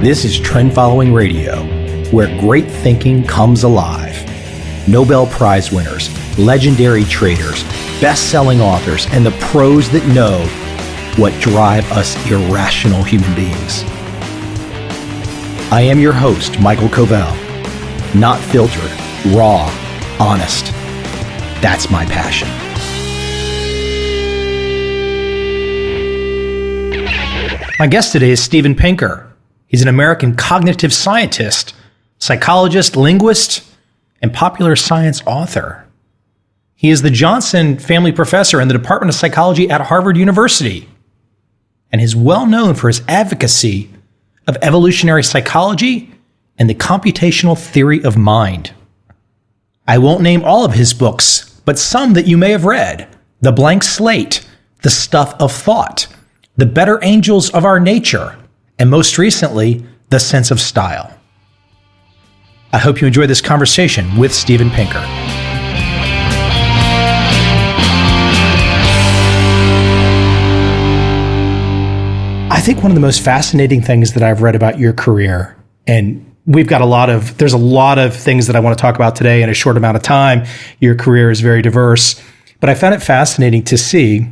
This is Trend Following Radio, where great thinking comes alive. Nobel Prize winners, legendary traders, best-selling authors, and the pros that know what drive us irrational human beings. I am your host, Michael Covel. Not filtered, raw, honest. That's my passion. My guest today is Steven Pinker. He's an American cognitive scientist, psychologist, linguist, and popular science author. He is the Johnstone Family Professor in the Department of Psychology at Harvard University, and is well known for his advocacy of evolutionary psychology and the computational theory of mind. I won't name all of his books, but some that you may have read: The Blank Slate, The Stuff of Thought, The Better Angels of Our Nature, and most recently, The Sense of Style. I hope you enjoy this conversation with Steven Pinker. I think one of the most fascinating things that I've read about your career, and there's a lot of things that I want to talk about today in a short amount of time. Your career is very diverse, but I found it fascinating to see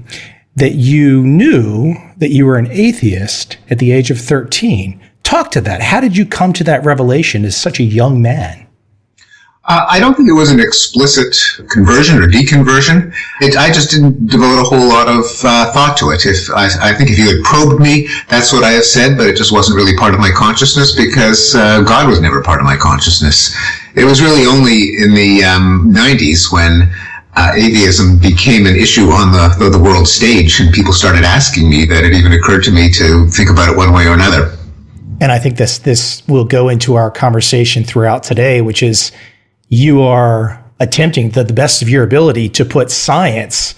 that you knew that you were an atheist at the age of 13. Talk to that. How did you come to that revelation as such a young man? I don't think it was an explicit conversion or deconversion. I just didn't devote a whole lot of thought to it. I think if you had probed me, that's what I have said, but it just wasn't really part of my consciousness because God was never part of my consciousness. It was really only in the 90s when atheism became an issue on the world stage, and people started asking me that it even occurred to me to think about it one way or another. And I think this will go into our conversation throughout today, which is you are attempting to the best of your ability to put science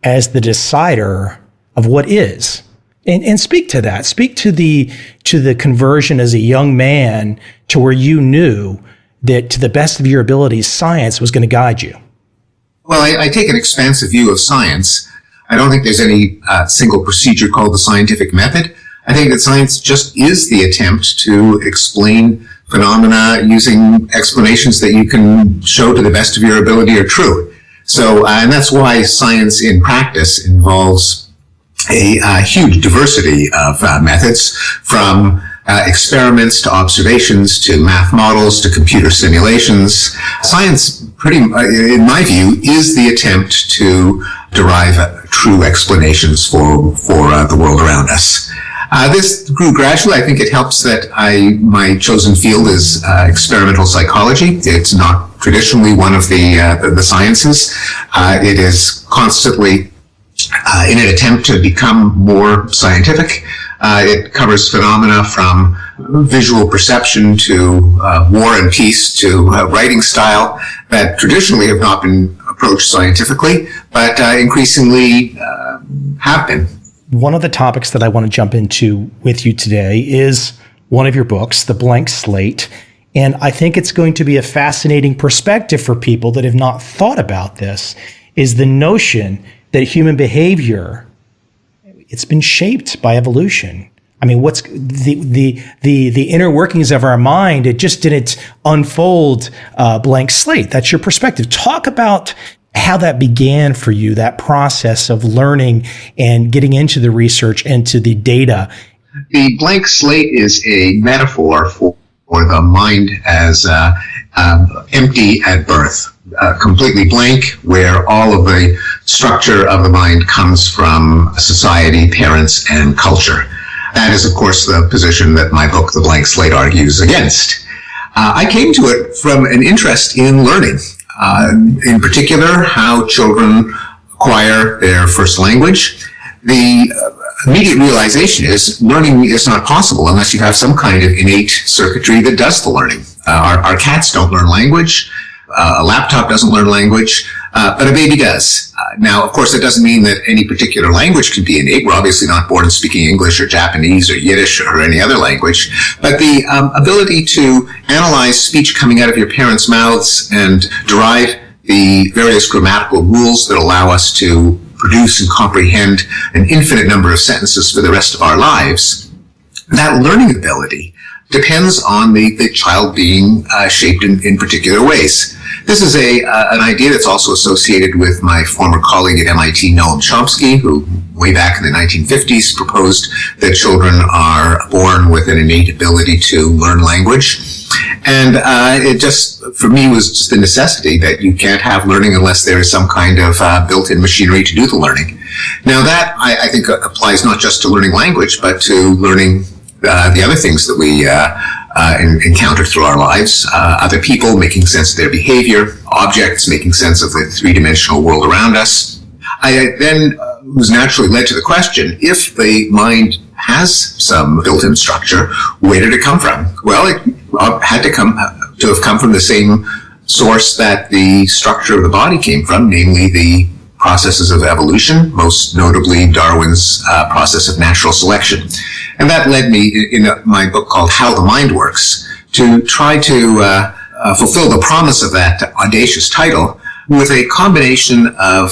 as the decider of what is. And speak to that. Speak to the conversion as a young man to where you knew that to the best of your abilities, science was going to guide you. Well, I take an expansive view of science. I don't think there's any single procedure called the scientific method. I think that science just is the attempt to explain phenomena using explanations that you can show to the best of your ability are true. So, and that's why science in practice involves a huge diversity of methods, from experiments to observations to math models to computer simulations. Science, in my view, is the attempt to derive true explanations for the world around us. This grew gradually. I think it helps that my chosen field is experimental psychology. It's not traditionally one of the sciences. It is constantly in an attempt to become more scientific. It covers phenomena from visual perception to war and peace to writing style that traditionally have not been approached scientifically, but increasingly have been. One of the topics that I want to jump into with you today is one of your books, The Blank Slate. And I think it's going to be a fascinating perspective for people that have not thought about this, is the notion that human behavior, it's been shaped by evolution. I mean, what's the inner workings of our mind? It just didn't unfold blank slate. That's your perspective. Talk about how that began for you, that process of learning and getting into the research, into the data. The blank slate is a metaphor for the mind as empty at birth, completely blank, where all of the structure of the mind comes from society, parents, and culture. That is, of course, the position that my book, The Blank Slate, argues against. I came to it from an interest in learning. In particular, how children acquire their first language. The immediate realization is learning is not possible unless you have some kind of innate circuitry that does the learning. Our cats don't learn language. A laptop doesn't learn language, but a baby does. Now, of course, that doesn't mean that any particular language can be innate. We're obviously not born speaking English or Japanese or Yiddish or any other language. But the ability to analyze speech coming out of your parents' mouths and derive the various grammatical rules that allow us to produce and comprehend an infinite number of sentences for the rest of our lives, that learning ability depends on the child being shaped in particular ways. This is an idea that's also associated with my former colleague at MIT, Noam Chomsky, who way back in the 1950s proposed that children are born with an innate ability to learn language. And it just, for me, was just a necessity that you can't have learning unless there is some kind of built-in machinery to do the learning. Now that, I think, applies not just to learning language, but to learning the other things that we encounter through our lives, other people, making sense of their behavior, objects, making sense of the three-dimensional world around us. I then was naturally led to the question, if the mind has some built-in structure, where did it come from? Well, it had to have come from the same source that the structure of the body came from, namely the processes of evolution, most notably Darwin's process of natural selection. And that led me, in my book called How the Mind Works, to try to fulfill the promise of that audacious title with a combination of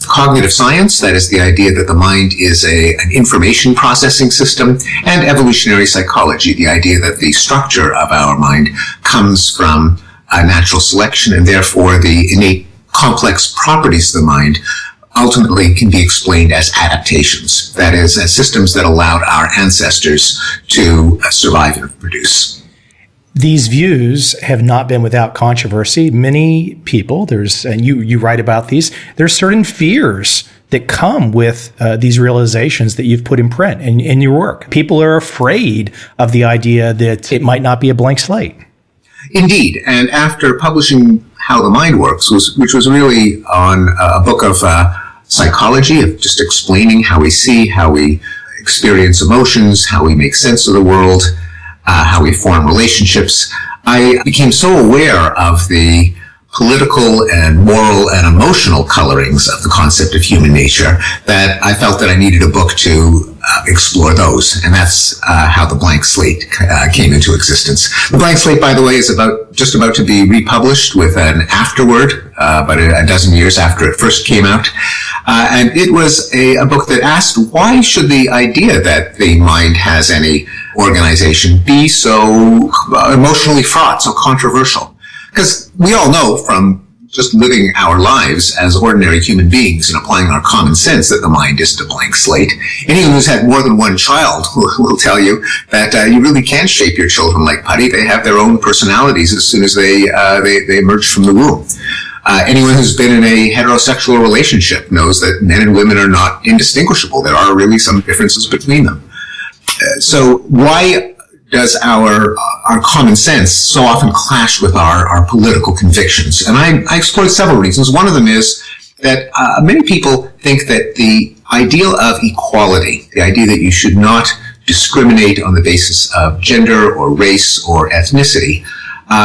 cognitive science, that is the idea that the mind is an information processing system, and evolutionary psychology, the idea that the structure of our mind comes from natural selection, and therefore the innate complex properties of the mind ultimately can be explained as adaptations, that is, as systems that allowed our ancestors to survive and reproduce. These views have not been without controversy. Many people, and you write about these, there's certain fears that come with these realizations that you've put in print in your work. People are afraid of the idea that it might not be a blank slate. Indeed, and after publishing How the Mind Works, which was really on a book of psychology, of just explaining how we see, how we experience emotions, how we make sense of the world, how we form relationships, I became so aware of the political and moral and emotional colorings of the concept of human nature that I felt that I needed a book to explore those. And that's how The Blank Slate came into existence. The Blank Slate, by the way, is just about to be republished with an afterword, about a dozen years after it first came out. And it was a book that asked, why should the idea that the mind has any organization be so emotionally fraught, so controversial? Because we all know from just living our lives as ordinary human beings and applying our common sense that the mind isn't a blank slate. Anyone who's had more than one child will tell you that you really can't shape your children like putty. They have their own personalities as soon as they emerge from the womb. Anyone who's been in a heterosexual relationship knows that men and women are not indistinguishable. There are really some differences between them. So why does our common sense so often clash with our political convictions? And I explored several reasons. One of them is that many people think that the ideal of equality, the idea that you should not discriminate on the basis of gender or race or ethnicity,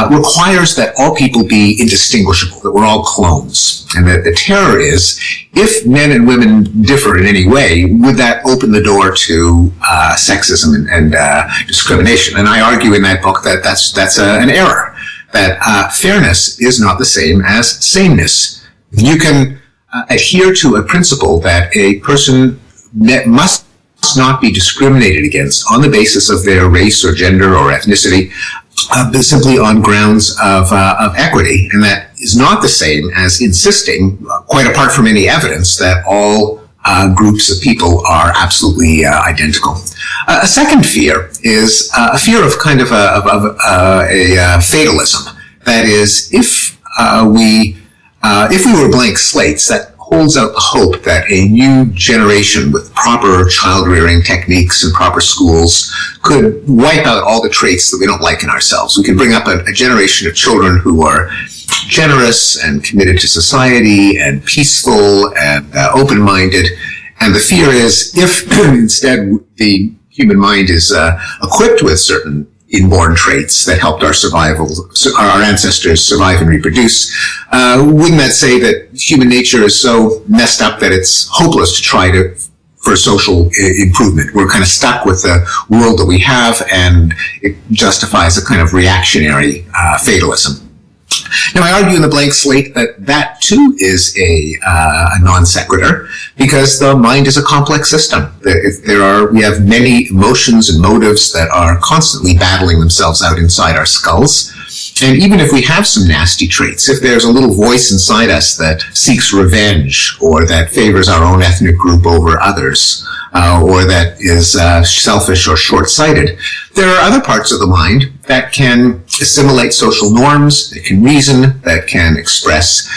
requires that all people be indistinguishable, that we're all clones. And that the terror is, if men and women differ in any way, would that open the door to sexism and discrimination? And I argue in that book that that's an error, that fairness is not the same as sameness. You can adhere to a principle that a person must not be discriminated against on the basis of their race or gender or ethnicity, but simply on grounds of equity, and that is not the same as insisting, quite apart from any evidence, that all groups of people are absolutely identical. A second fear is a fear of kind of a fatalism. That is, if we were blank slates, that holds out the hope that a new generation with proper child-rearing techniques and proper schools could wipe out all the traits that we don't like in ourselves. We could bring up a generation of children who are generous and committed to society and peaceful and open-minded. And the fear is, if instead the human mind is equipped with certain inborn traits that helped our ancestors survive and reproduce, wouldn't that say that human nature is so messed up that it's hopeless to try for social improvement? We're kind of stuck with the world that we have, and it justifies a kind of reactionary fatalism. Now, I argue in the blank slate that too is a non sequitur, because the mind is a complex system. We have many emotions and motives that are constantly battling themselves out inside our skulls. And even if we have some nasty traits, if there's a little voice inside us that seeks revenge, or that favors our own ethnic group over others, or that is selfish or short-sighted, there are other parts of the mind that can assimilate social norms, that can reason, that can express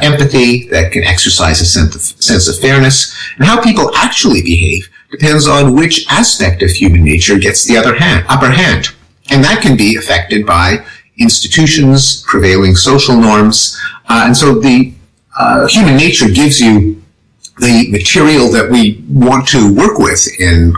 empathy, that can exercise a sense of fairness. And how people actually behave depends on which aspect of human nature gets the upper hand. And that can be affected by institutions, prevailing social norms. And so the human nature gives you the material that we want to work with in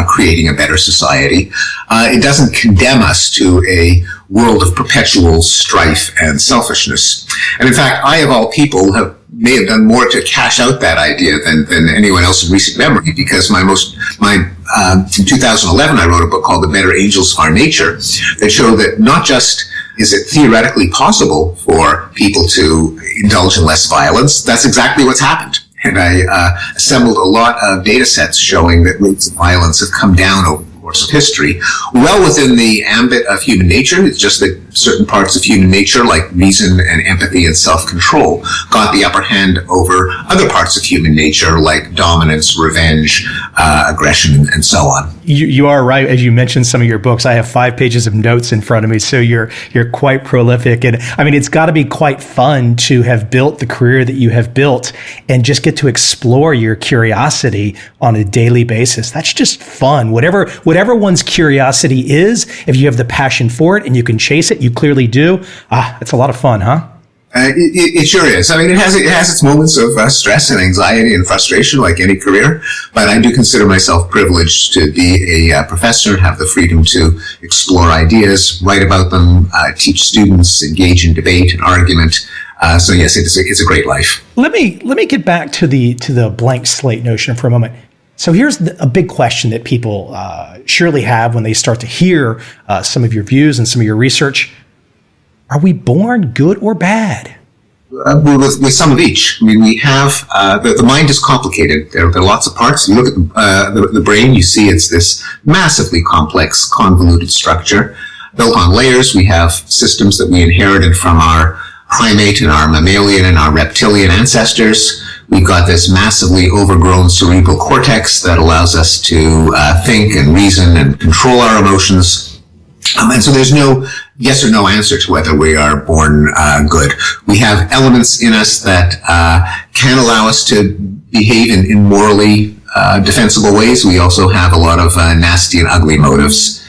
creating a better society. It doesn't condemn us to a world of perpetual strife and selfishness. And in fact, I, of all people, may have done more to cash out that idea than anyone else in recent memory, because in 2011, I wrote a book called The Better Angels of Our Nature that showed that not just is it theoretically possible for people to indulge in less violence, that's exactly what's happened. And I assembled a lot of data sets showing that rates of violence have come down over the course of history, well within the ambit of human nature. It's just that certain parts of human nature, like reason and empathy and self-control, got the upper hand over other parts of human nature, like dominance, revenge, aggression, and so on. You are right. As you mentioned some of your books, I have 5 pages of notes in front of me, so you're quite prolific. And I mean, it's got to be quite fun to have built the career that you have built and just get to explore your curiosity on a daily basis. That's just fun. Whatever one's curiosity is, if you have the passion for it and you can chase it, you clearly do. It's a lot of fun, huh? It sure is. I mean, it has its moments of stress and anxiety and frustration, like any career. But I do consider myself privileged to be a professor, have the freedom to explore ideas, write about them, teach students, engage in debate and argument. So yes, it's a great life. Let me get back to the blank slate notion for a moment. So here's a big question that people surely have when they start to hear some of your views and some of your research. Are we born good or bad? With some of each. I mean, we have, the mind is complicated. There are lots of parts. You look at the brain, you see it's this massively complex, convoluted structure built on layers. We have systems that we inherited from our primate and our mammalian and our reptilian ancestors. We've got this massively overgrown cerebral cortex that allows us to think and reason and control our emotions. And so there's no yes or no answer to whether we are born good. We have elements in us that can allow us to behave in morally defensible ways. We also have a lot of nasty and ugly motives.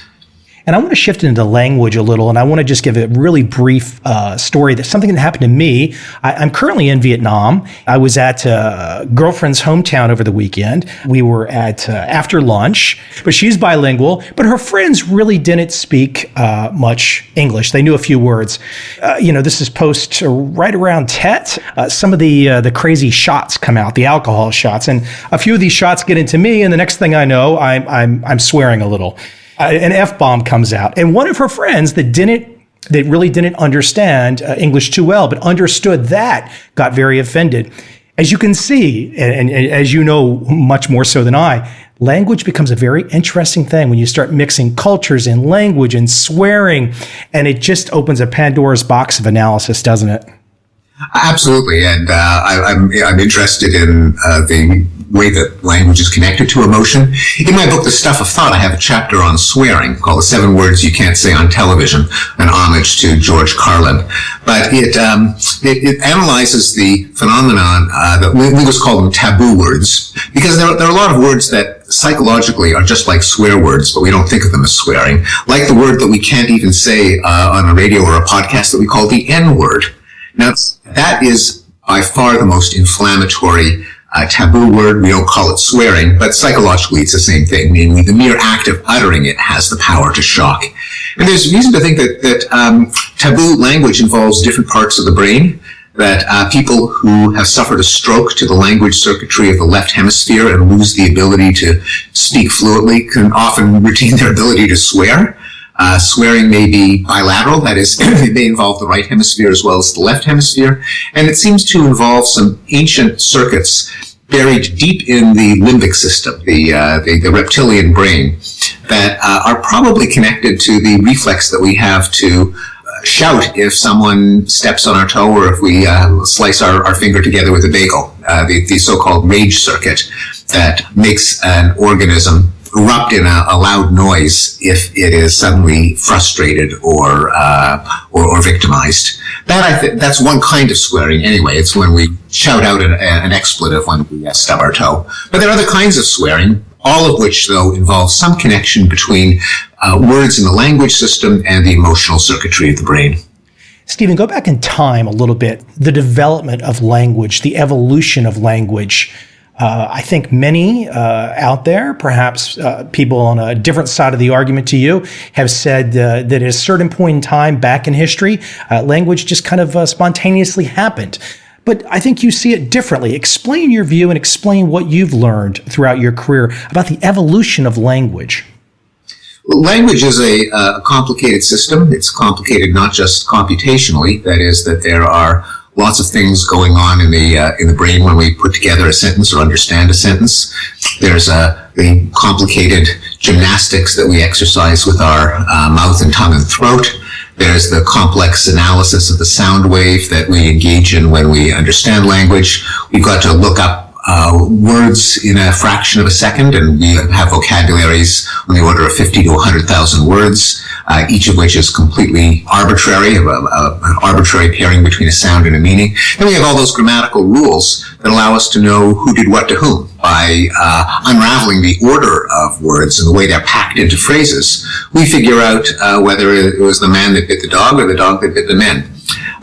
And I want to shift into language a little, and I want to just give a really brief story. That's something that happened to me. I'm currently in Vietnam. I was at a girlfriend's hometown over the weekend. We were at after lunch, but she's bilingual, but her friends really didn't speak much English. They knew a few words. This is post right around Tet. Some of the crazy shots come out, the alcohol shots, and a few of these shots get into me, and the next thing I know, I'm swearing a little. An F-bomb comes out. And one of her friends that really didn't understand English too well, but understood that, got very offended. As you can see, and as you know much more so than I, language becomes a very interesting thing when you start mixing cultures and language and swearing, and it just opens a Pandora's box of analysis, doesn't it? Absolutely, and I'm interested in the way that language is connected to emotion. In my book, The Stuff of Thought, I have a chapter on swearing called The 7 Words You Can't Say on Television, an homage to George Carlin. But it analyzes the phenomenon that linguists call them taboo words, because there are a lot of words that psychologically are just like swear words, but we don't think of them as swearing. Like the word that we can't even say on a radio or a podcast that we call the N-word. Now, that is by far the most inflammatory taboo word. We don't call it swearing, but psychologically it's the same thing. Namely, the mere act of uttering it has the power to shock. And there's reason to think that taboo language involves different parts of the brain, that people who have suffered a stroke to the language circuitry of the left hemisphere and lose the ability to speak fluently can often retain their ability to swear. Swearing may be bilateral, that is, it may involve the right hemisphere as well as the left hemisphere, and it seems to involve some ancient circuits buried deep in the limbic system, the reptilian brain, that are probably connected to the reflex that we have to shout if someone steps on our toe or if we slice our finger together with a bagel, the so-called rage circuit that makes an organism erupt in a loud noise if it is suddenly frustrated or victimized. That's one kind of swearing anyway. It's when we shout out an expletive when we stub our toe. But there are other kinds of swearing, all of which, though, involve some connection between words in the language system and the emotional circuitry of the brain. Stephen, go back in time a little bit. The development of language, the evolution of language. I think many out there, perhaps people on a different side of the argument to you, have said that at a certain point in time back in history, language just kind of spontaneously happened. But I think you see it differently. Explain your view and explain what you've learned throughout your career about the evolution of language. Language is a complicated system. It's complicated not just computationally, that is, that there are lots of things going on in the brain when we put together a sentence or understand a sentence. There's the complicated gymnastics that we exercise with our mouth and tongue and throat. There's the complex analysis of the sound wave that we engage in when we understand language. We've got to look up words in a fraction of a second, and we have vocabularies on the order of 50 to 100,000 words, each of which is completely arbitrary, an arbitrary pairing between a sound and a meaning. Then we have all those grammatical rules that allow us to know who did what to whom by unraveling the order of words and the way they're packed into phrases. We figure out whether it was the man that bit the dog or the dog that bit the man.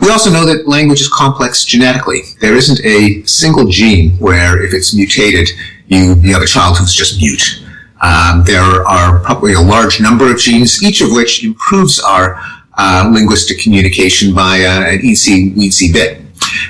We also know that language is complex genetically. There isn't a single gene where if it's mutated, you have a child who's just mute. There are probably a large number of genes, each of which improves our linguistic communication by an eensy bit.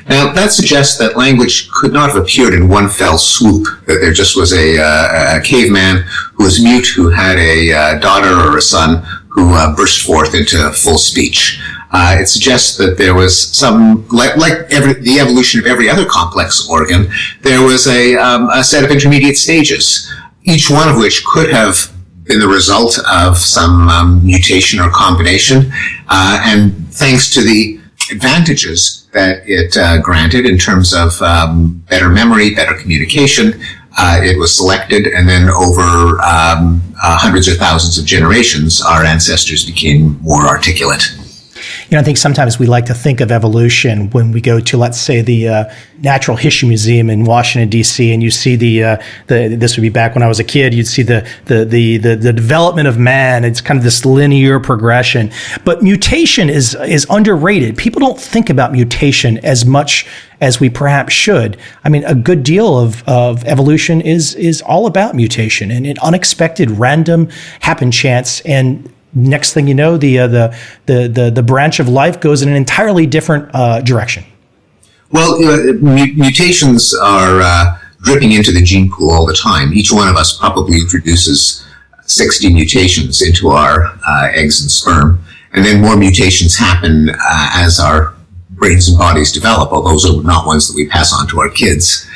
Now, that suggests that language could not have appeared in one fell swoop, that there just was a caveman who was mute, who had a daughter or a son who burst forth into full speech. It suggests that there was some, the evolution of every other complex organ, there was a set of intermediate stages, each one of which could have been the result of some mutation or combination. And thanks to the advantages that it granted in terms of better memory, better communication, it was selected, and then over hundreds or thousands of generations, our ancestors became more articulate. You know, I think sometimes we like to think of evolution when we go to, let's say, the Natural History Museum in Washington, D.C., and you see this would be back when I was a kid, you'd see the development of man. It's kind of this linear progression. But mutation is underrated. People don't think about mutation as much as we perhaps should. I mean, a good deal of evolution is all about mutation and an unexpected, random, happen chance. And next thing you know, the branch of life goes in an entirely different direction. Well, mutations are dripping into the gene pool all the time. Each one of us probably introduces 60 mutations into our eggs and sperm, and then more mutations happen as our brains and bodies develop, although those are not ones that we pass on to our kids.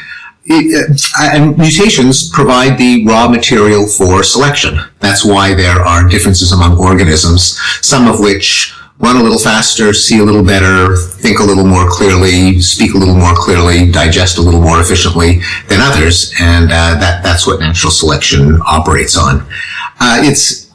And mutations provide the raw material for selection. That's why there are differences among organisms, some of which run a little faster, see a little better, think a little more clearly, speak a little more clearly, digest a little more efficiently than others, and that's what natural selection operates on. It's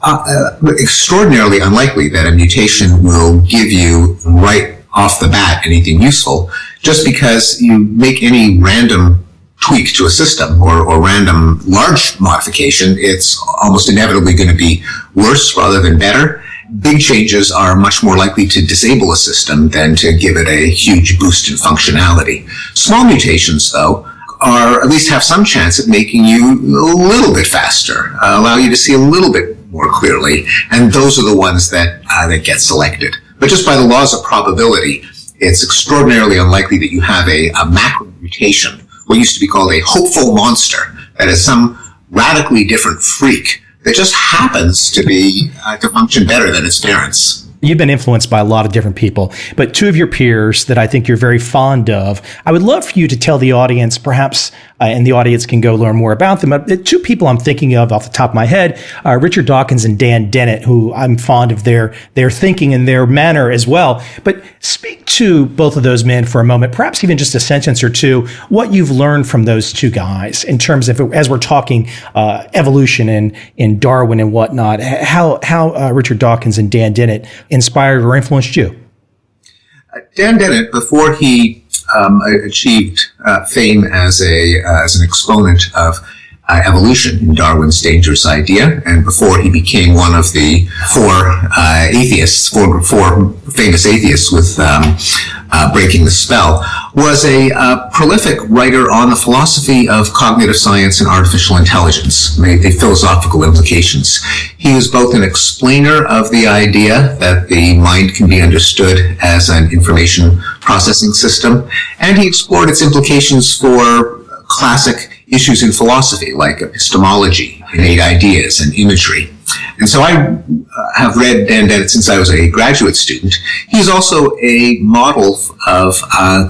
extraordinarily unlikely that a mutation will give you right off the bat anything useful, just because you make any random tweak to a system or random large modification, it's almost inevitably going to be worse rather than better. Big changes are much more likely to disable a system than to give it a huge boost in functionality. Small mutations, though, are at least have some chance at making you a little bit faster, allow you to see a little bit more clearly, and those are the ones that get selected. But just by the laws of probability, it's extraordinarily unlikely that you have a macro mutation, what used to be called a hopeful monster, that is some radically different freak that just happens to be to function better than its parents. You've been influenced by a lot of different people, but two of your peers that I think you're very fond of, I would love for you to tell the audience, perhaps, and the audience can go learn more about them. Two people I'm thinking of off the top of my head are Richard Dawkins and Dan Dennett, who I'm fond of their thinking and their manner as well. But speak to both of those men for a moment, perhaps even just a sentence or two, what you've learned from those two guys in terms of, as we're talking evolution and in Darwin and whatnot, how Richard Dawkins and Dan Dennett inspired or influenced you? Dan Dennett, before he achieved fame as an exponent of evolution in Darwin's dangerous idea, and before he became one of the four famous atheists with breaking the spell, was a prolific writer on the philosophy of cognitive science and artificial intelligence, the philosophical implications. He was both an explainer of the idea that the mind can be understood as an information processing system, and he explored its implications for classic issues in philosophy like epistemology, innate ideas, and imagery. And so I have read Dan Dennett since I was a graduate student. He's also a model of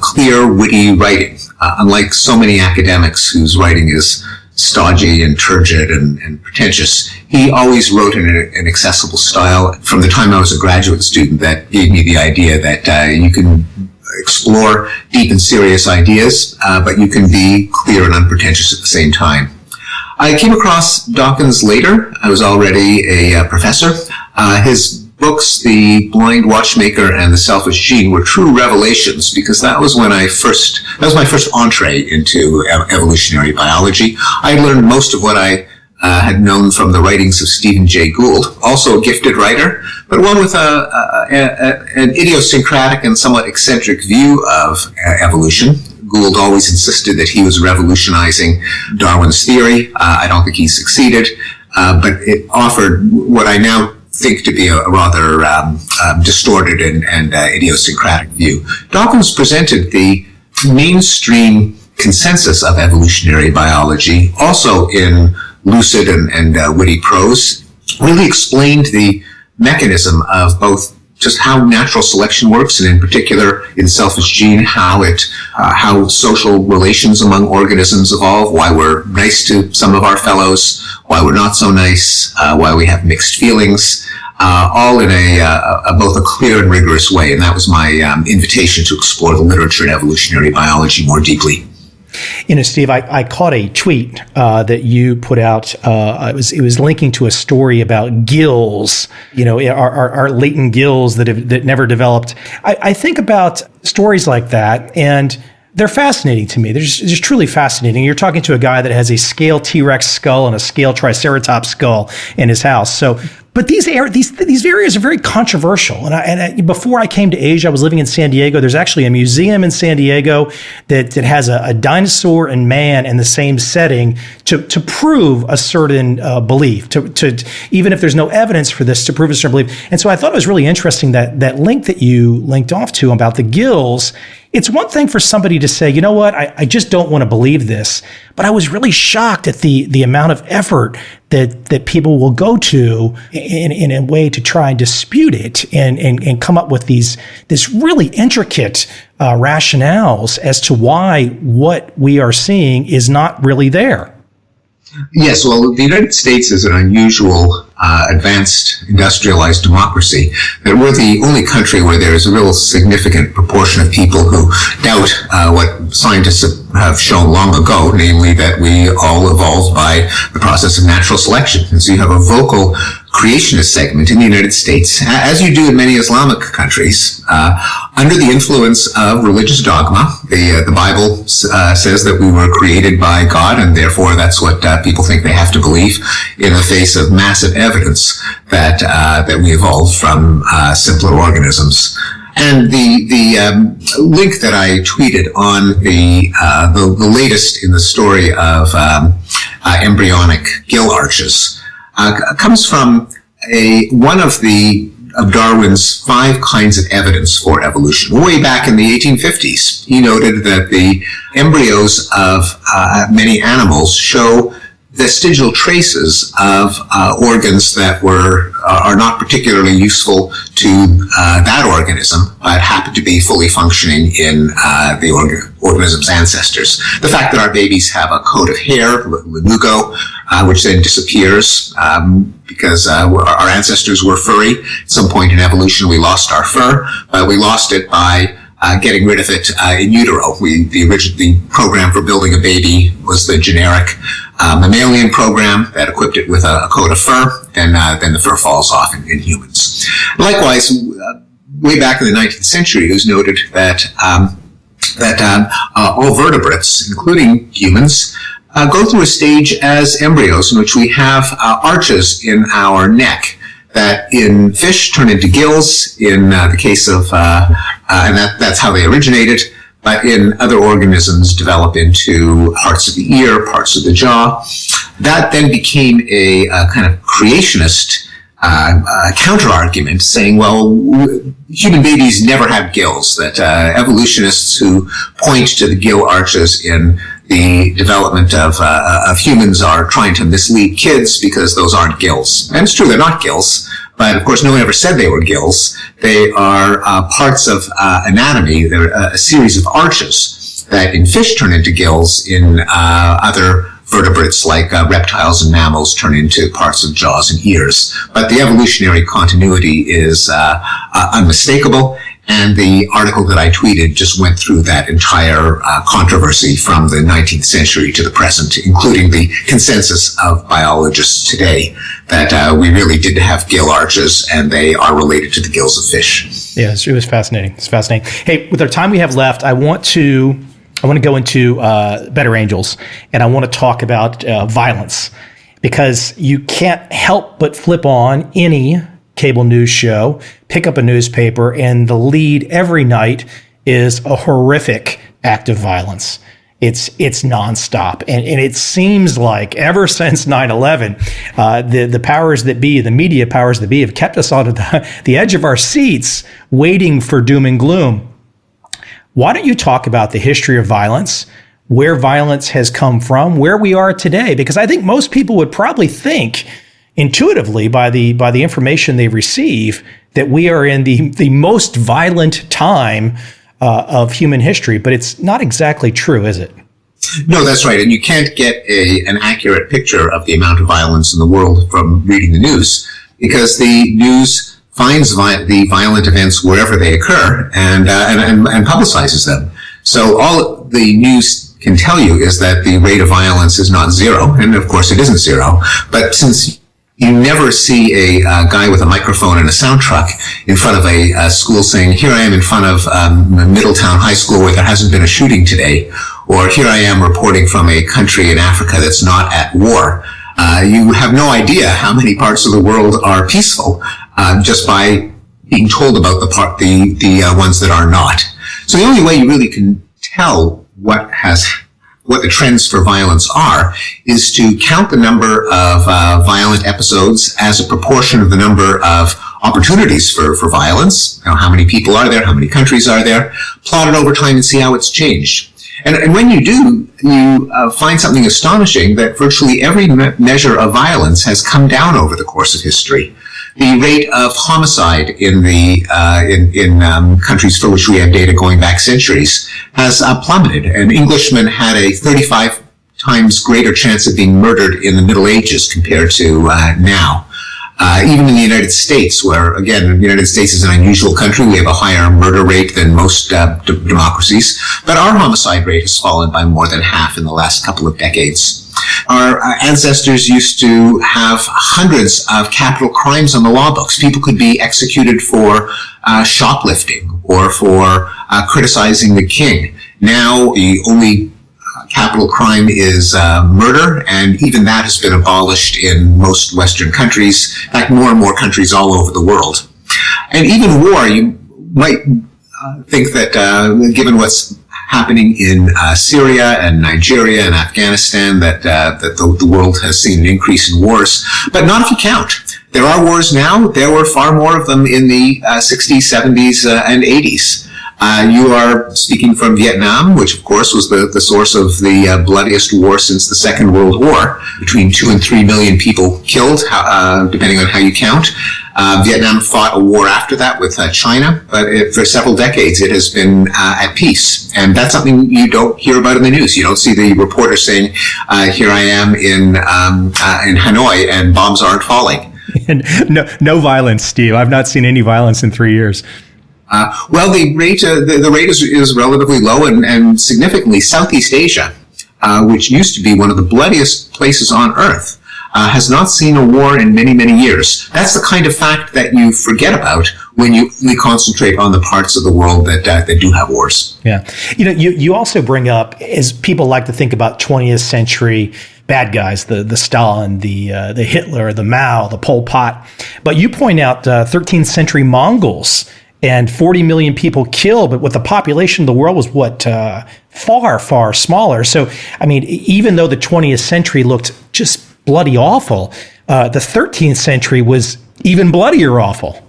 clear, witty writing. Unlike so many academics whose writing is stodgy and turgid and pretentious, he always wrote in an accessible style. From the time I was a graduate student, that gave me the idea that you can explore deep and serious ideas, but you can be clear and unpretentious at the same time. I came across Dawkins later. I was already a professor. His books, The Blind Watchmaker and The Selfish Gene, were true revelations because that was my first entree into evolutionary biology. I had learned most of what I had known from the writings of Stephen Jay Gould, also a gifted writer, but one with an idiosyncratic and somewhat eccentric view of evolution. Gould always insisted that he was revolutionizing Darwin's theory. I don't think he succeeded, but it offered what I now think to be a rather distorted and idiosyncratic view. Dawkins presented the mainstream consensus of evolutionary biology, also in lucid and witty prose, really explained the mechanism of both just how natural selection works, and in particular in Selfish Gene, how social relations among organisms evolve, why we're nice to some of our fellows, why we're not so nice, why we have mixed feelings, all in both a clear and rigorous way. And that was my invitation to explore the literature in evolutionary biology more deeply. You know, Steve, I caught a tweet that you put out. It was linking to a story about gills. You know, our latent gills that never developed. I think about stories like that, and they're fascinating to me. They're just truly fascinating. You're talking to a guy that has a scale T-Rex skull and a scale Triceratops skull in his house. So, but these areas are very controversial. And before I came to Asia, I was living in San Diego. There's actually a museum in San Diego that has a dinosaur and man in the same setting to prove a certain belief, to even if there's no evidence for this, to prove a certain belief. And so I thought it was really interesting that link that you linked off to about the gills. It's one thing for somebody to say, you know what, I just don't want to believe this. But I was really shocked at the amount of effort that people will go to in a way to try and dispute it and come up with this really intricate rationales as to why what we are seeing is not really there. Yes, well, the United States is an unusual, advanced, industrialized democracy. That we're the only country where there is a real significant proportion of people who doubt what scientists have shown long ago, namely that we all evolved by the process of natural selection. And so you have a vocal creationist segment in the United States, as you do in many Islamic countries, under the influence of religious dogma. The Bible says that we were created by God, and therefore that's what people think they have to believe in the face of massive evidence that we evolved from simpler organisms. And the link that I tweeted on the latest in the story of embryonic gill arches comes from one of Darwin's 5 kinds of evidence for evolution. Way back in the 1850s, he noted that the embryos of many animals show vestigial traces of organs that are not particularly useful to that organism, but happen to be fully functioning in the organism's ancestors. The fact that our babies have a coat of hair, lanugo, which then disappears because our ancestors were furry. At some point in evolution, we lost our fur, but we lost it by getting rid of it in utero. The program for building a baby was the generic mammalian program that equipped it with a coat of fur, and then the fur falls off in humans. Likewise, way back in the 19th century, it was noted that all vertebrates, including humans, go through a stage as embryos in which we have arches in our neck that in fish turn into gills in the case of, and that's how they originated, but in other organisms develop into parts of the ear, parts of the jaw. That then became a kind of creationist counter-argument saying, well, human babies never had gills, that evolutionists who point to the gill arches in the development of humans are trying to mislead kids because those aren't gills. And it's true, they're not gills, but of course no one ever said they were gills. They are parts of anatomy. They're a series of arches that in fish turn into gills, in other vertebrates like reptiles and mammals turn into parts of jaws and ears. But the evolutionary continuity is unmistakable. And the article that I tweeted just went through that entire controversy from the 19th century to the present, including the consensus of biologists today that we really did have gill arches and they are related to the gills of fish. Yeah, it was fascinating. It's fascinating. Hey, with our time we have left, I want to go into Better Angels, and I want to talk about violence, because you can't help but flip on any cable news show, pick up a newspaper, and the lead every night is a horrific act of violence. It's nonstop. And it seems like ever since 9/11, the powers that be, the media powers that be, have kept us on the edge of our seats waiting for doom and gloom. Why don't you talk about the history of violence, where violence has come from, where we are today? Because I think most people would probably think intuitively by the information they receive that we are in the most violent time of human history, but it's not exactly true, is it? No, that's right. And you can't get an accurate picture of the amount of violence in the world from reading the news, because the news finds the violent events wherever they occur and publicizes them. So all the news can tell you is that the rate of violence is not zero, and of course it isn't zero. But since you never see a guy with a microphone and a sound truck in front of a school saying, here I am in front of Middletown High School where there hasn't been a shooting today, or here I am reporting from a country in Africa that's not at war. You have no idea how many parts of the world are peaceful just by being told about the ones that are not. So the only way you really can tell what the trends for violence are is to count the number of violent episodes as a proportion of the number of opportunities for violence. How many people are there? How many countries are there? Plot it over time and see how it's changed. And when you do, you find something astonishing, that virtually every measure of violence has come down over the course of history. The rate of homicide in countries for which we have data going back centuries has plummeted. An Englishman had a 35 times greater chance of being murdered in the Middle Ages compared to now. Even in the United States, where, again, the United States is an unusual country, we have a higher murder rate than most democracies, but our homicide rate has fallen by more than half in the last couple of decades. Our ancestors used to have hundreds of capital crimes on the law books. People could be executed for shoplifting or for criticizing the king. Now, the only capital crime is murder, and even that has been abolished in most Western countries, in fact, more and more countries all over the world. And even war, you might think that given what's happening in Syria and Nigeria and Afghanistan, that the world has seen an increase in wars, but not if you count. There are wars now. There were far more of them in the 60s, 70s, and 80s. You are speaking from Vietnam, which of course was the source of the bloodiest war since the Second World War. Between 2 and 3 million people killed, depending on how you count. Vietnam fought a war after that with China, but for several decades it has been at peace. And that's something you don't hear about in the news. You don't see the reporter saying, here I am in Hanoi and bombs aren't falling. And no violence, Steve. I've not seen any violence in 3 years. Well, the rate is relatively low, and significantly Southeast Asia, which used to be one of the bloodiest places on earth, has not seen a war in many, many years. That's the kind of fact that you forget about when you only concentrate on the parts of the world that do have wars. Yeah. You also bring up, as people like to think about 20th century bad guys, the Stalin, the Hitler, the Mao, the Pol Pot. But you point out 13th century Mongols and 40 million people killed, but what the population of the world was far, far smaller. So, I mean, even though the 20th century looked just bloody awful, the 13th century was even bloodier awful.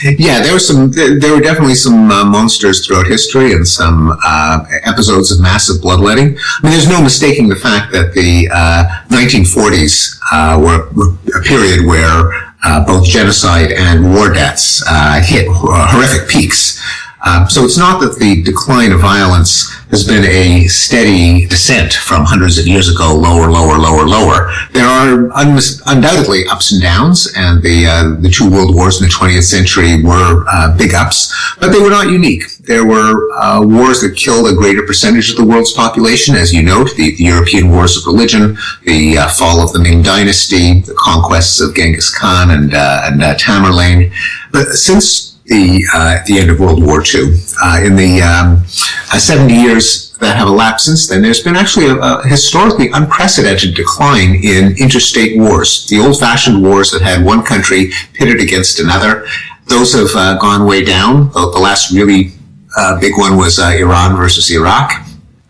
Yeah, there were definitely some monsters throughout history, and some episodes of massive bloodletting. I mean, there's no mistaking the fact that the 1940s were a period where both genocide and war deaths hit horrific peaks. So it's not that the decline of violence has been a steady descent from hundreds of years ago, lower, lower, lower, lower. There are undoubtedly ups and downs, and the two world wars in the 20th century were big ups, but they were not unique. There were wars that killed a greater percentage of the world's population, as you note, the European wars of religion, the fall of the Ming Dynasty, the conquests of Genghis Khan and Tamerlane. But since the end of World War II, in the 70 years that have elapsed since then, there's been actually a historically unprecedented decline in interstate wars. The old-fashioned wars that had one country pitted against another, those have gone way down. The last really big one was Iran versus Iraq.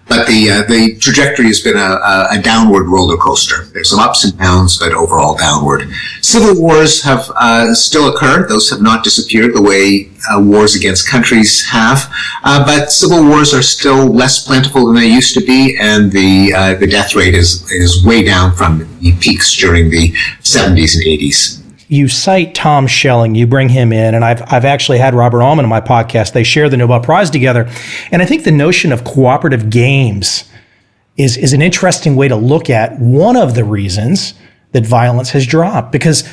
But the trajectory has been a downward roller coaster. There's some ups and downs, but overall downward. Civil wars have still occurred. Those have not disappeared the way wars against countries have. But civil wars are still less plentiful than they used to be, and the death rate is way down from the peaks during the 70s and 80s. You cite Tom Schelling, you bring him in, and I've actually had Robert Allman on my podcast. They share the Nobel Prize together. And I think the notion of cooperative games is an interesting way to look at one of the reasons that violence has dropped. Because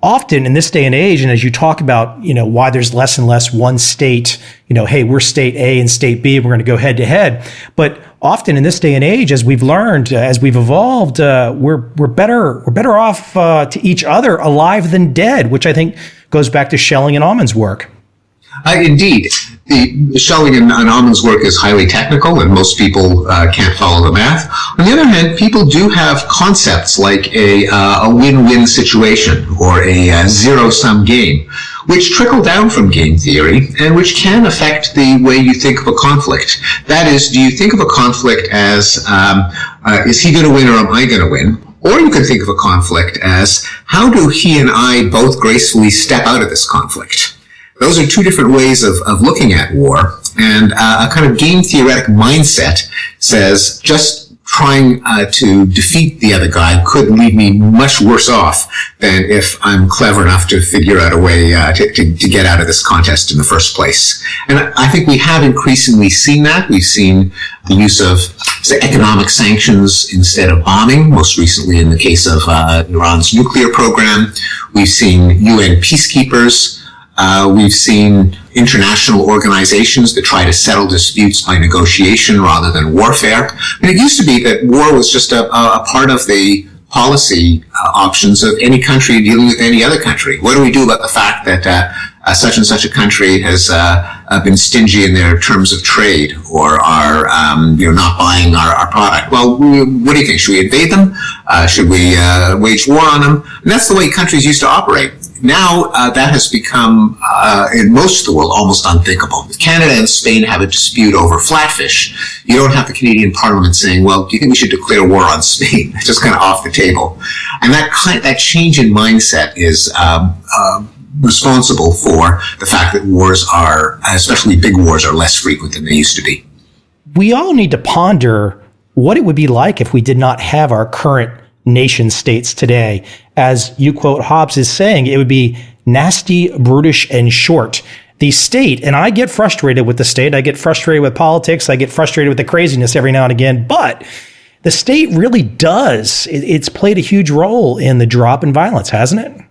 often in this day and age, and as you talk about, why there's less and less one state, hey, we're state A and state B, and we're going to go head to head. But often in this day and age, as we've learned, as we've evolved, we're better off to each other alive than dead, which I think goes back to Schelling and Allman's work. Indeed. The Schelling and Allman's work is highly technical, and most people can't follow the math. On the other hand, people do have concepts like a win-win situation or a zero-sum game, which trickle down from game theory and which can affect the way you think of a conflict. That is, do you think of a conflict as, is he going to win or am I going to win? Or you can think of a conflict as, how do he and I both gracefully step out of this conflict? Those are two different ways of looking at war, and a kind of game theoretic mindset says just trying to defeat the other guy could leave me much worse off than if I'm clever enough to figure out a way to get out of this contest in the first place. And I think we have increasingly seen that. We've seen the use of, say, economic sanctions instead of bombing, most recently in the case of Iran's nuclear program. We've seen UN peacekeepers. We've seen international organizations that try to settle disputes by negotiation rather than warfare. And it used to be that war was just a part of the policy options of any country dealing with any other country. What do we do about the fact that such and such a country has been stingy in their terms of trade, or are not buying our product? Well, what do you think? Should we invade them? Should we wage war on them? And that's the way countries used to operate. Now that has become, in most of the world, almost unthinkable. If Canada and Spain have a dispute over flatfish, you don't have the Canadian Parliament saying, well, do you think we should declare war on Spain? It's just kind of off the table. And that change in mindset is responsible for the fact that wars are, especially big wars, are less frequent than they used to be. We all need to ponder what it would be like if we did not have our current nation states today. As you quote Hobbes is saying, it would be nasty, brutish, and short. The state, and I get frustrated with the state, I get frustrated with politics, I get frustrated with the craziness every now and again, but the state really does. It's played a huge role in the drop in violence, hasn't it?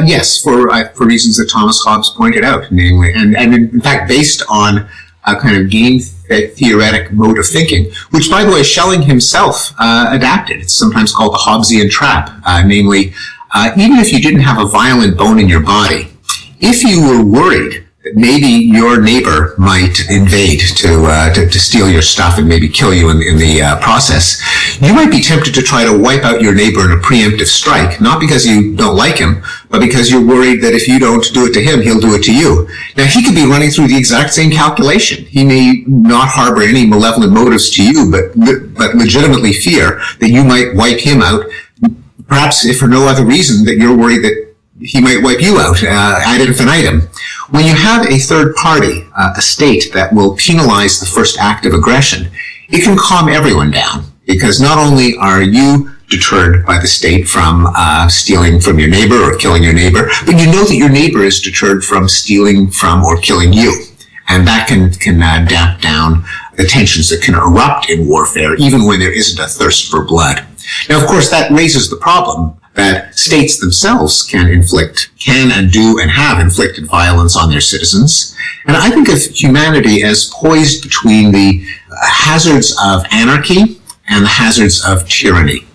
Yes, for reasons that Thomas Hobbes pointed out, namely, and in fact, based on a kind of game theoretic mode of thinking, which, by the way, Schelling himself adapted. It's sometimes called the Hobbesian trap, namely, even if you didn't have a violent bone in your body, if you were worried that maybe your neighbor might invade to steal your stuff and maybe kill you in the process, you might be tempted to try to wipe out your neighbor in a preemptive strike, not because you don't like him, but because you're worried that if you don't do it to him, he'll do it to you. Now, he could be running through the exact same calculation. He may not harbor any malevolent motives to you, but legitimately fear that you might wipe him out, perhaps if for no other reason that you're worried that he might wipe you out ad infinitum. When you have a third party, a state that will penalize the first act of aggression, it can calm everyone down, because not only are you deterred by the state from stealing from your neighbor or killing your neighbor, but you know that your neighbor is deterred from stealing from or killing you. And that can damp down the tensions that can erupt in warfare, even when there isn't a thirst for blood. Now, of course, that raises the problem that states themselves can and do and have inflicted violence on their citizens. And I think of humanity as poised between the hazards of anarchy and the hazards of tyranny.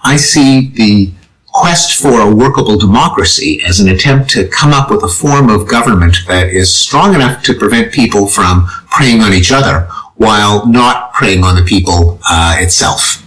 I see the quest for a workable democracy as an attempt to come up with a form of government that is strong enough to prevent people from preying on each other while not preying on the people itself.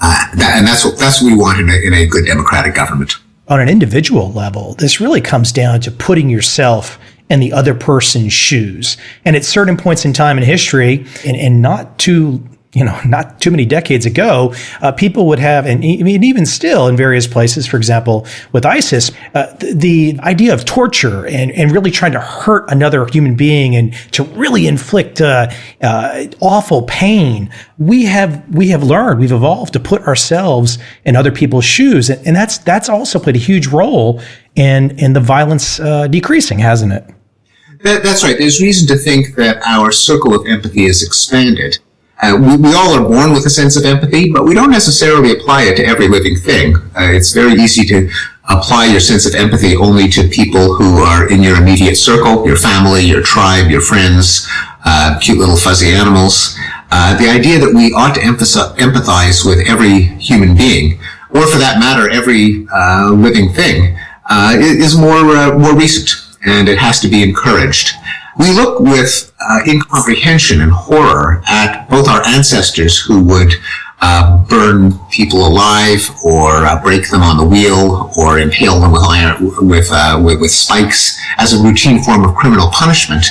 And that's what we want in a good democratic government. On an individual level, this really comes down to putting yourself in the other person's shoes. And at certain points in time in history, and not too many decades ago, people would have, and even still in various places, for example, with ISIS, the idea of torture and really trying to hurt another human being and to really inflict awful pain. We have learned, we've evolved to put ourselves in other people's shoes, and that's also played a huge role in the violence decreasing, hasn't it? That's right. There's reason to think that our circle of empathy is expanded. We all are born with a sense of empathy, but we don't necessarily apply it to every living thing. It's very easy to apply your sense of empathy only to people who are in your immediate circle, your family, your tribe, your friends, cute little fuzzy animals. The idea that we ought to empathize with every human being, or for that matter, every living thing, is more recent, and it has to be encouraged. We look with incomprehension and horror at both our ancestors who would burn people alive, or break them on the wheel, or impale them with spikes as a routine form of criminal punishment.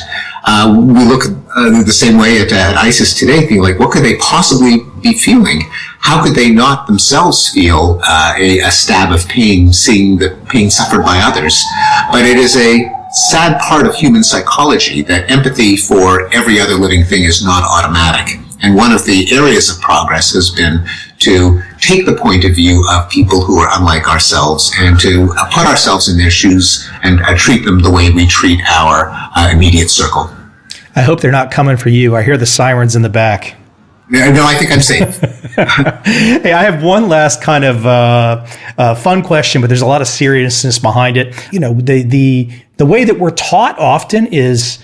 We look the same way at ISIS today, thinking like, what could they possibly be feeling? How could they not themselves feel a stab of pain, seeing the pain suffered by others? But it is a sad part of human psychology that empathy for every other living thing is not automatic. And one of the areas of progress has been to take the point of view of people who are unlike ourselves and to put ourselves in their shoes and treat them the way we treat our immediate circle. I hope they're not coming for you. I hear the sirens in the back. No, I think I'm safe. Hey, I have one last kind of fun question, but there's a lot of seriousness behind it. The way that we're taught often is,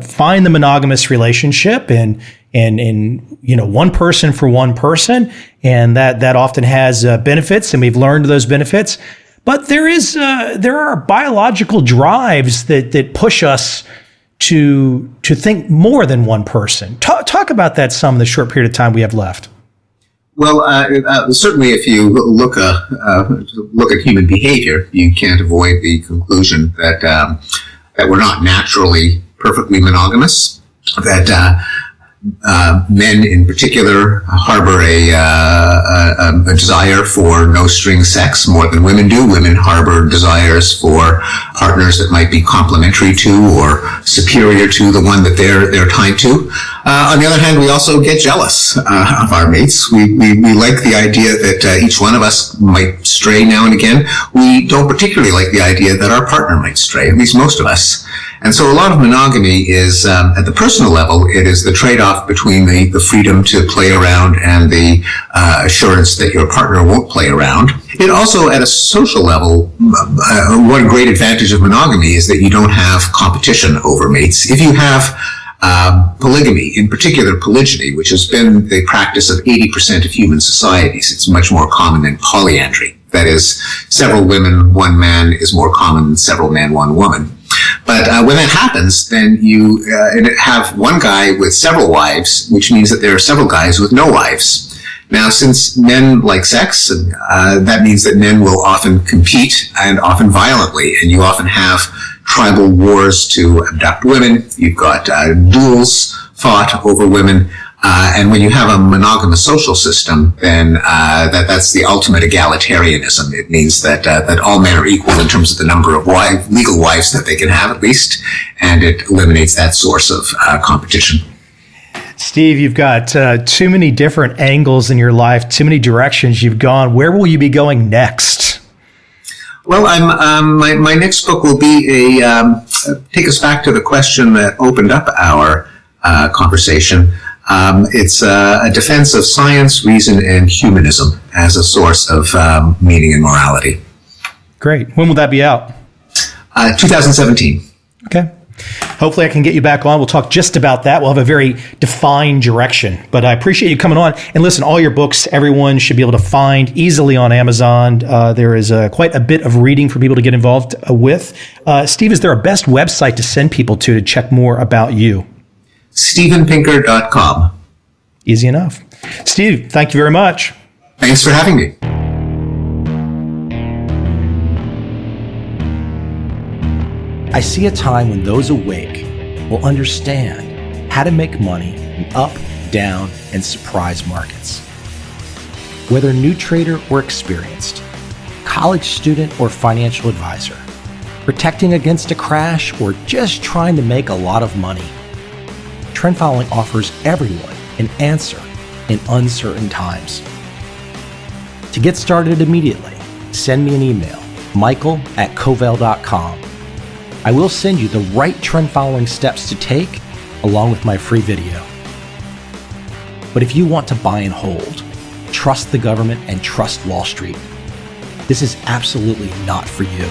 find the monogamous relationship and one person for one person, and that often has benefits, and we've learned those benefits. But there are biological drives that push us to think more than one person. Talk about that some in the short period of time we have left. Well, certainly if you look at human behavior, you can't avoid the conclusion that we're not naturally perfectly monogamous, that Men in particular harbor a desire for no-string sex more than women do. Women harbor desires for partners that might be complementary to or superior to the one that they're tied to. On the other hand, we also get jealous of our mates. We like the idea that each one of us might stray now and again. We don't particularly like the idea that our partner might stray, at least most of us. And so a lot of monogamy is, at the personal level, it is the trade-off between the freedom to play around and the assurance that your partner won't play around. It also, at a social level, one great advantage of monogamy is that you don't have competition over mates. If you have polygamy, in particular polygyny, which has been the practice of 80% of human societies, it's much more common than polyandry. That is, several women, one man is more common than several men, one woman. But when that happens, then you have one guy with several wives, which means that there are several guys with no wives. Now, since men like sex, that means that men will often compete and often violently, and you often have tribal wars to abduct women. You've got duels fought over women. And when you have a monogamous social system, then that's the ultimate egalitarianism. It means that all men are equal in terms of the number of legal wives that they can have, at least, and it eliminates that source of competition. Steve, you've got too many different angles in your life, too many directions you've gone. Where will you be going next? Well, my next book will be take us back to the question that opened up our conversation. It's a defense of science, reason, and humanism as a source of meaning and morality. Great. When will that be out? 2017. Okay. Hopefully I can get you back on. We'll talk just about that. We'll have a very defined direction. But I appreciate you coming on. And listen, all your books, everyone should be able to find easily on Amazon. There is quite a bit of reading for people to get involved with. Steve, is there a best website to send people to check more about you? StephenPinker.com. Easy enough. Steve, thank you very much. Thanks for having me. I see a time when those awake will understand how to make money in up, down, and surprise markets. Whether new trader or experienced, college student or financial advisor, protecting against a crash or just trying to make a lot of money, trend following offers everyone an answer in uncertain times. To get started immediately, send me an email, michael@covel.com. I will send you the right trend following steps to take along with my free video. But if you want to buy and hold, trust the government and trust Wall Street, this is absolutely not for you.